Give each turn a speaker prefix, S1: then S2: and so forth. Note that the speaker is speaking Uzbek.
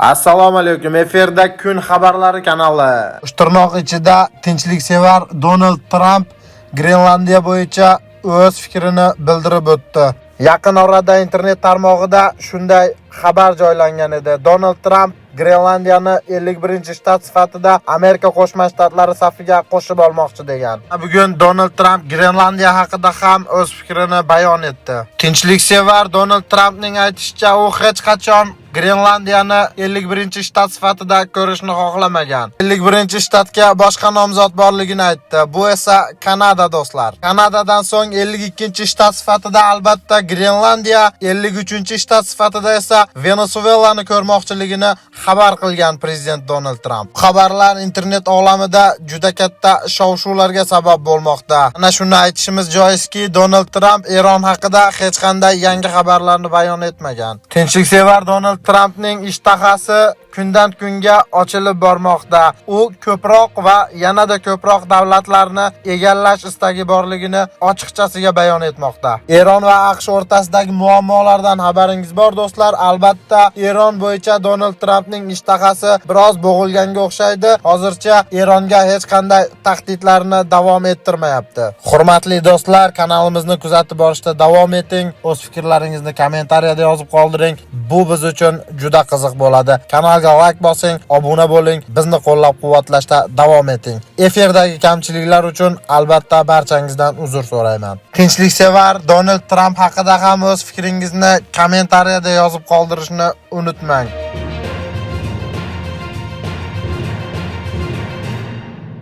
S1: Assalomu alaykum. Efirda kun xabarlari kanali. Tirnoq ichida tinchliksevar Donald Trump Grenlandiya bo'yicha o'z fikrini bildirib o'tdi. Yaqin orada internet tarmog'ida shunday xabar joylangan edi. Donald Trump Grenlandiyani 51-shtat sifatida Amerika Qo'shma Shtatlari safiga qo'shib olmoqchi degan. Bugun Donald Trump Grenlandiya haqida ham o'z fikrini bayon etdi. Tinchliksevar Donald Trumpning aytishicha, u hech qachon Grenlandiyani 51-shtat sifatida ko'rishni xohlamagan. 51-shtatga boshqa nomzod borligini aytdi. Bu esa Kanada do'stlar. Kanadadan so'ng 52-shtat sifatida albatta Grenlandiya, 53-shtat sifatida esa Venesuelani ko'rmoqchiligini xabar qilgan prezident Donald Trump. Xabarlar internet olamida juda katta shov-shuvlarga sabab bo'lmoqda. Ana shuni aytishimiz joizki, Donald Trump Eron haqida hech qanday yangi xabarlarni bayon etmagan. Tinchliksevar Donald Trumpning ishtahasi kundan kunga ochilib bormoqda. U ko'proq va yanada ko'proq davlatlarni egallash istagi borligini ochiqchasiga bayon etmoqda. Eron va AQSh o'rtasidagi muammolardan xabaringiz bor do'stlar. Albatta, Eron bo'yicha Donald Trumpning ishtahasi biroz bo'g'ilganga o'xshaydi. Hozircha Eronga hech qanday tahdidlarni davom ettirmayapti. Hurmatli do'stlar, kanalimizni kuzatib borishda davom eting. O'z fikrlaringizni kommentariyada yozib qoldiring. Bu biz uchun juda qiziq bo'ladi. Kanalga like bosing, obuna bo'ling, bizni qo'llab-quvvatlashda davom eting. Efirdagi kamchiliklar uchun albatta barchangizdan uzr so'rayman. Tinchliksevar Donald Trump haqida ham o'z fikringizni kommentariyada yozib qoldirishni unutmang.